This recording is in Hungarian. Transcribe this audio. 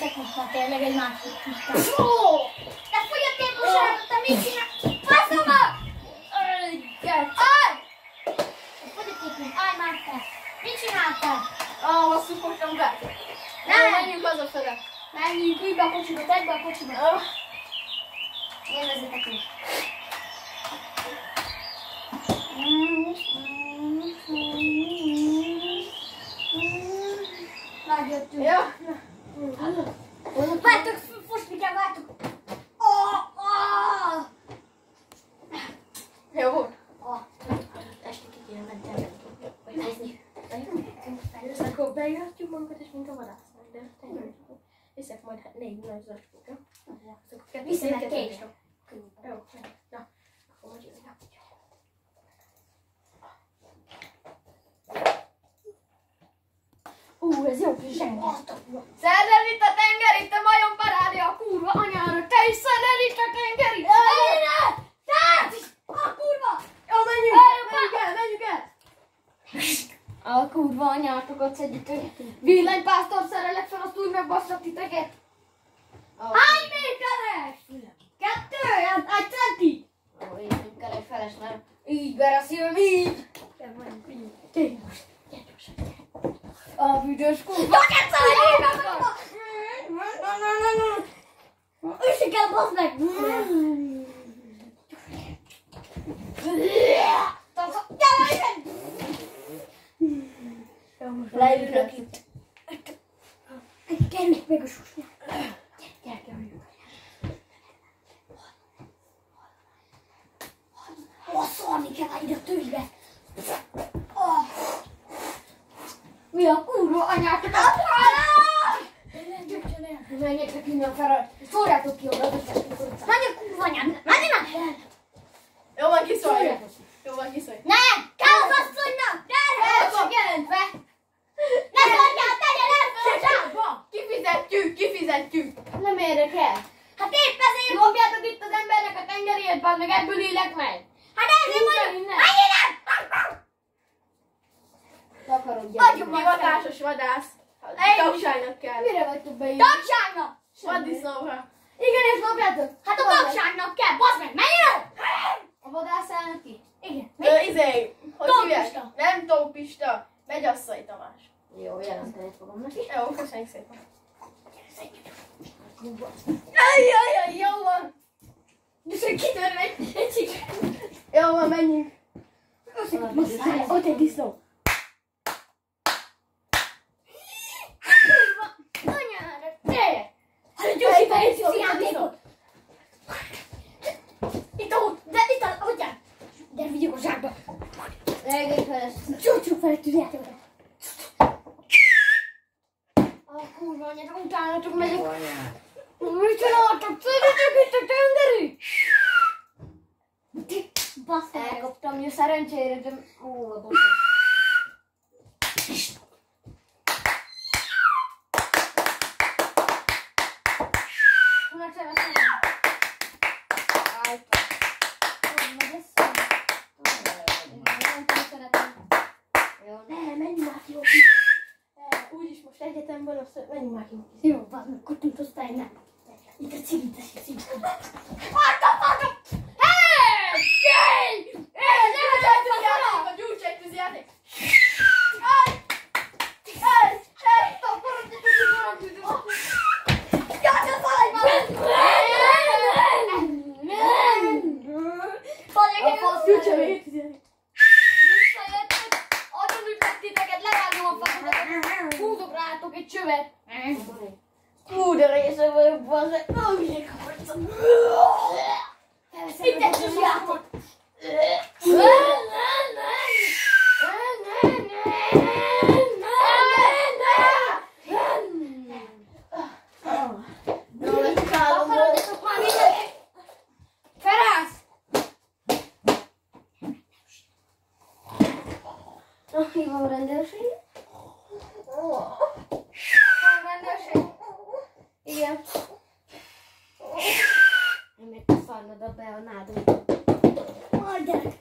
Veszek most már tényleg egy másik tisztát. Ó! Te fogyatékosságot, te mit csinál? Faszoma! Állj! Te fogyatékos, állj már te! Mit csináltál? Hosszú fogtam be. Nem! Menjünk hazafele. Menjünk, ülj be a kocsiba, tedd be a kocsiba. Én vezetek is. Megjöttünk. Ja. Vártok, fosni kell, vártok. Jó volt. Este ki kéne menni, vagy hozni. Akkor beírhatjuk magunkat, és mint a vadásznak, de tényleg. Viszek majd 4 nagy zacskót, jó? Viszem egy kést. Jó, na. Akkor majd jövök. Ez jó kis zsenge. Szedel itt a tengerit, te majom parádi a kurva anyára! Te is szedel itt a tengerit! A kurva! Jó, menjünk! Menjünk el! A kurva anyátokat szedjétek! Villanypásztor szerelek fel, azt úgy megbasszak titeket! Hány méteres? 2, egy centi. Ó, így nem kell egy feles, mert így bereszélem, így! Tényleg most, gyere gyorsan! A büdös kurva! Üssük el, bassz meg! Leülök itt. Gyerünk meg a susnyát. Gyere. Szarni kell ide a tőzsbe. Mi a kurva anyátokat? Menjetek innen fel, szórjátok ki oda az összes kukoricát. Menj a kurva anyád! Menj innen! Jó van, kiszólj! Jó van, kiszólj! Nem! Kell az asszonynak! El csak jelentve! Ne szarjál, tegyen el föl! Kifizetjük! Nem érdekel! Hát épp ezért! Dobjátok itt az embernek a tengerét, bár meg ebből élek meg! Hát ezért mondjuk! Menj innen! Takarodjál! Mi vadászos vadász? Tagságnak kell. Mire vagytok beírni? Tagságnak! Vaddisznóra. Igen, és dobjátok! Hát a tagságnak kell, bazd meg, menj innen! A vadász elnöki? Igen. Hogy Tópista. hívják? Nem Tópista. Megyasszai Tamás. Jó, jelenteni fogom neki. Jó, köszönjük szépen. Jaj, jó van. Kitörve egy csikre. Jó van, menjünk. Ott egy disznó. Anyára, te! Hát gyorsan bejössz a játékot! Itt hagyjál! Gyere, vigyük a zsákba! Csúcsuk fel egy tűzjátékot! A kurva anyát, utánatok megyek. Mit csináltak? Szedjetek itt a tengerit! Bassz meg! Elkaptam, jó szerencsére, de... Ó, a bocsánat. Úgyis most egyetemben, azt menjünk már ki. Jó, bassz meg, kutunk osztálynak. Itt a cigit, a cigit. Fagom! Hey! Hey! Hey! A gyújtságtűzi játék! Húzok rátok egy csövet! Hú, de része vagyok, bazzeg! Milyen kavarcom! Itt egy tűzjáték! Hívom a rendőrséget. Rendőrség? Igen. Nem ért a szarnod be a nádóba. Gyerek!